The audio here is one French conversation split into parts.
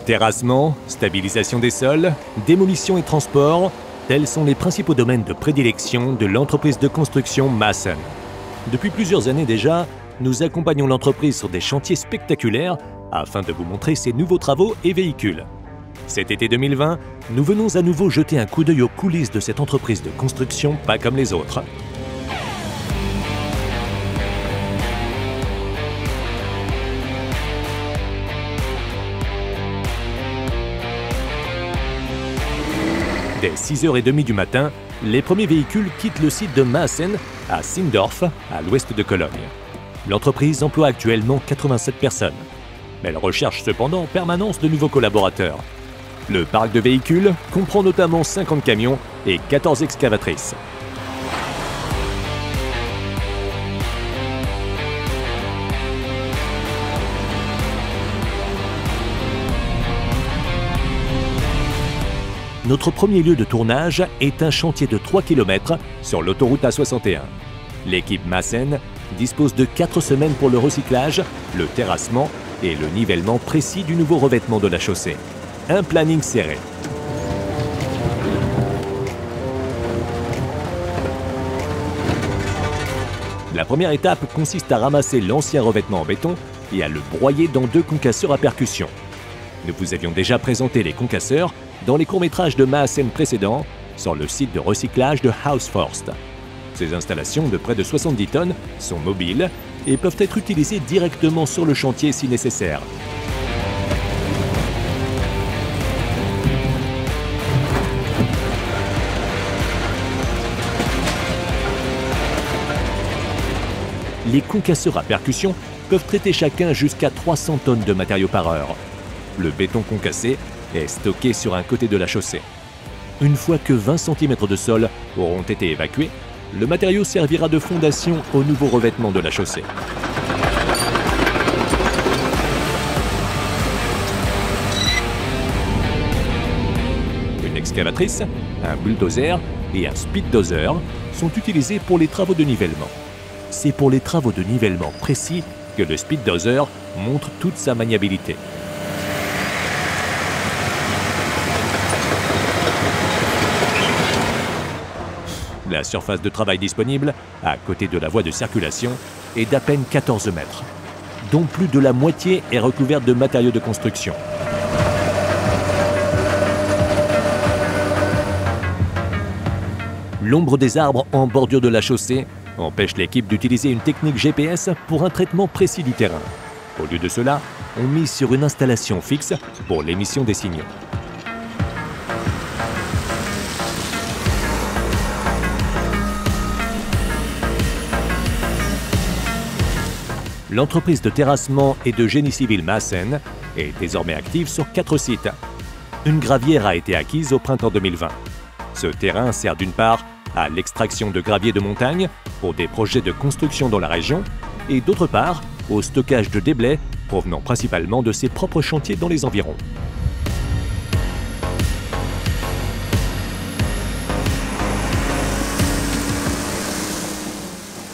Terrassement, stabilisation des sols, démolition et transport, tels sont les principaux domaines de prédilection de l'entreprise de construction Maassen. Depuis plusieurs années déjà, nous accompagnons l'entreprise sur des chantiers spectaculaires afin de vous montrer ses nouveaux travaux et véhicules. Cet été 2020, nous venons à nouveau jeter un coup d'œil aux coulisses de cette entreprise de construction pas comme les autres. Dès 6h30 du matin, les premiers véhicules quittent le site de Maassen à Sindorf, à l'ouest de Cologne. L'entreprise emploie actuellement 87 personnes. Mais elle recherche cependant en permanence de nouveaux collaborateurs. Le parc de véhicules comprend notamment 50 camions et 14 excavatrices. Notre premier lieu de tournage est un chantier de 3 km sur l'autoroute A61. L'équipe Maassen dispose de 4 semaines pour le recyclage, le terrassement et le nivellement précis du nouveau revêtement de la chaussée. Un planning serré. La première étape consiste à ramasser l'ancien revêtement en béton et à le broyer dans 2 concasseurs à percussion. Nous vous avions déjà présenté les concasseurs dans les courts-métrages de Maassen précédents sur le site de recyclage de Hausforst. Ces installations de près de 70 tonnes sont mobiles et peuvent être utilisées directement sur le chantier si nécessaire. Les concasseurs à percussion peuvent traiter chacun jusqu'à 300 tonnes de matériaux par heure. Le béton concassé est stocké sur un côté de la chaussée. Une fois que 20 cm de sol auront été évacués, le matériau servira de fondation au nouveau revêtement de la chaussée. Une excavatrice, un bulldozer et un speeddozer sont utilisés pour les travaux de nivellement. C'est pour les travaux de nivellement précis que le speeddozer montre toute sa maniabilité. La surface de travail disponible, à côté de la voie de circulation, est d'à peine 14 mètres, dont plus de la moitié est recouverte de matériaux de construction. L'ombre des arbres en bordure de la chaussée empêche l'équipe d'utiliser une technique GPS pour un traitement précis du terrain. Au lieu de cela, on mise sur une installation fixe pour l'émission des signaux. L'entreprise de terrassement et de génie civil Maassen est désormais active sur 4 sites. Une gravière a été acquise au printemps 2020. Ce terrain sert d'une part à l'extraction de gravier de montagne pour des projets de construction dans la région et d'autre part au stockage de déblais provenant principalement de ses propres chantiers dans les environs.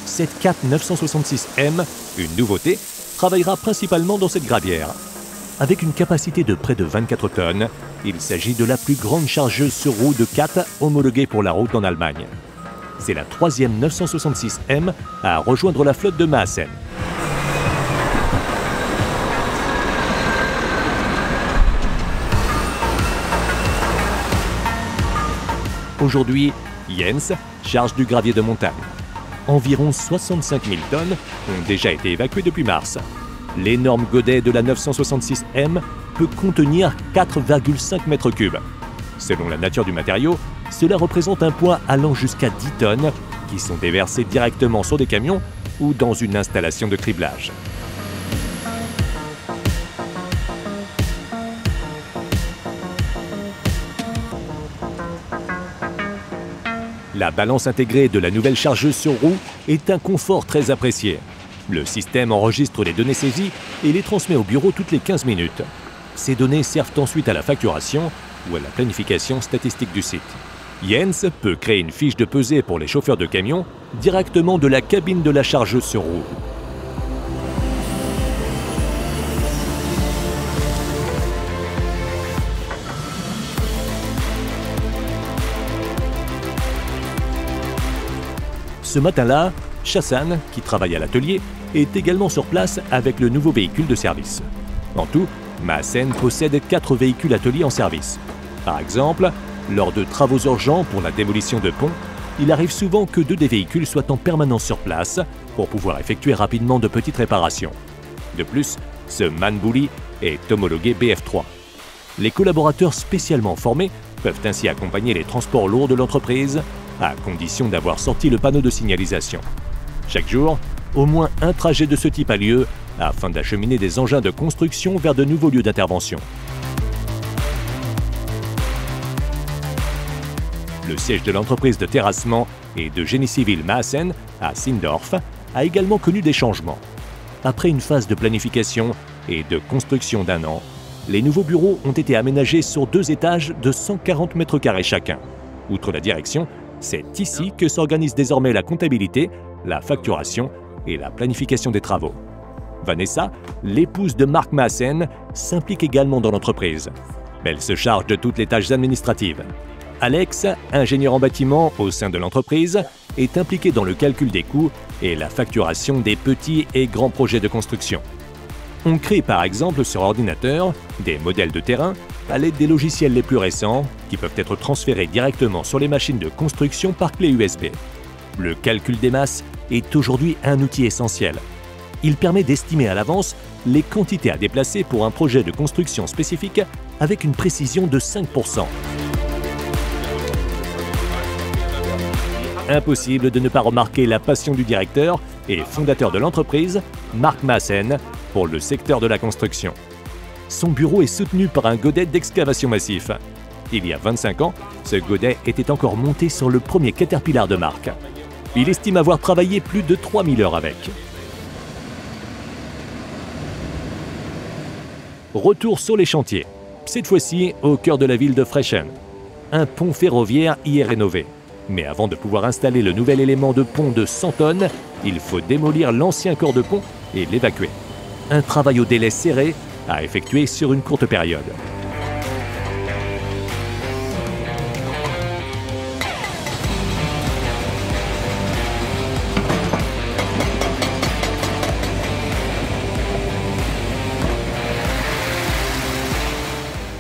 Cette Cat 966M, une nouveauté, travaillera principalement dans cette gravière. Avec une capacité de près de 24 tonnes, il s'agit de la plus grande chargeuse sur roue de Cat homologuée pour la route en Allemagne. C'est la 3e 966M à rejoindre la flotte de Maassen. Aujourd'hui, Jens charge du gravier de montagne. Environ 65 000 tonnes ont déjà été évacuées depuis mars. L'énorme godet de la 966M peut contenir 4,5 mètres cubes. Selon la nature du matériau, cela représente un poids allant jusqu'à 10 tonnes qui sont déversées directement sur des camions ou dans une installation de criblage. La balance intégrée de la nouvelle chargeuse sur roue est un confort très apprécié. Le système enregistre les données saisies et les transmet au bureau toutes les 15 minutes. Ces données servent ensuite à la facturation ou à la planification statistique du site. Jens peut créer une fiche de pesée pour les chauffeurs de camions directement de la cabine de la chargeuse sur roue. Ce matin-là, Chassan, qui travaille à l'atelier, est également sur place avec le nouveau véhicule de service. En tout, Maassen possède 4 véhicules ateliers en service. Par exemple, lors de travaux urgents pour la démolition de ponts, il arrive souvent que 2 des véhicules soient en permanence sur place pour pouvoir effectuer rapidement de petites réparations. De plus, ce Man-Bully est homologué BF3. Les collaborateurs spécialement formés peuvent ainsi accompagner les transports lourds de l'entreprise, à condition d'avoir sorti le panneau de signalisation. Chaque jour, au moins un trajet de ce type a lieu afin d'acheminer des engins de construction vers de nouveaux lieux d'intervention. Le siège de l'entreprise de terrassement et de génie civil Maassen, à Sindorf, a également connu des changements. Après une phase de planification et de construction d'1 an, les nouveaux bureaux ont été aménagés sur 2 étages de 140 mètres carrés chacun. Outre la direction, c'est ici que s'organise désormais la comptabilité, la facturation et la planification des travaux. Vanessa, l'épouse de Mark Maassen, s'implique également dans l'entreprise. Elle se charge de toutes les tâches administratives. Alex, ingénieur en bâtiment au sein de l'entreprise, est impliqué dans le calcul des coûts et la facturation des petits et grands projets de construction. On crée par exemple sur ordinateur des modèles de terrain à l'aide des logiciels les plus récents qui peuvent être transférés directement sur les machines de construction par clé USB. Le calcul des masses est aujourd'hui un outil essentiel. Il permet d'estimer à l'avance les quantités à déplacer pour un projet de construction spécifique avec une précision de 5%. Impossible de ne pas remarquer la passion du directeur et fondateur de l'entreprise, Mark Maassen, pour le secteur de la construction. Son bureau est soutenu par un godet d'excavation massif. Il y a 25 ans, ce godet était encore monté sur le premier Caterpillar de Mark. Il estime avoir travaillé plus de 3000 heures avec. Retour sur les chantiers, cette fois-ci au cœur de la ville de Frechen. Un pont ferroviaire y est rénové. Mais avant de pouvoir installer le nouvel élément de pont de 100 tonnes, il faut démolir l'ancien corps de pont et l'évacuer. Un travail au délai serré à effectuer sur une courte période.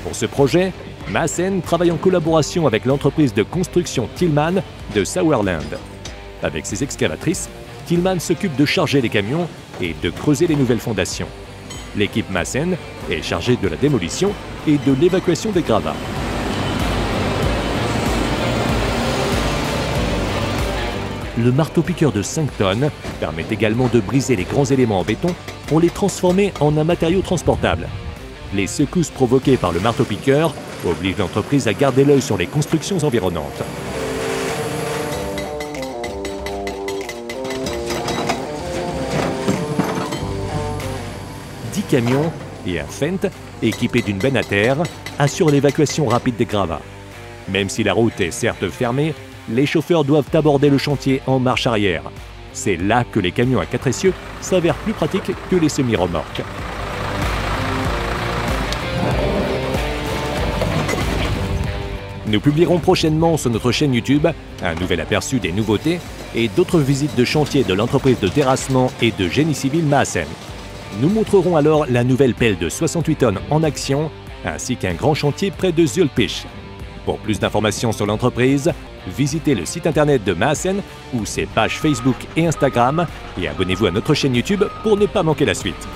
Pour ce projet, Maassen travaille en collaboration avec l'entreprise de construction Tillman de Sauerland. Avec ses excavatrices, Tillman s'occupe de charger les camions et de creuser les nouvelles fondations. L'équipe Maassen est chargée de la démolition et de l'évacuation des gravats. Le marteau-piqueur de 5 tonnes permet également de briser les grands éléments en béton pour les transformer en un matériau transportable. Les secousses provoquées par le marteau-piqueur obligent l'entreprise à garder l'œil sur les constructions environnantes. « 10 camions et un Fendt équipé d'une benne à terre assurent l'évacuation rapide des gravats. Même si la route est certes fermée, les chauffeurs doivent aborder le chantier en marche arrière. C'est là que les camions à 4 essieux s'avèrent plus pratiques que les semi-remorques. Nous publierons prochainement sur notre chaîne YouTube un nouvel aperçu des nouveautés et d'autres visites de chantier de l'entreprise de terrassement et de génie civil Maassen. Nous montrerons alors la nouvelle pelle de 68 tonnes en action ainsi qu'un grand chantier près de Zülpich. Pour plus d'informations sur l'entreprise, visitez le site internet de Maassen ou ses pages Facebook et Instagram et abonnez-vous à notre chaîne YouTube pour ne pas manquer la suite.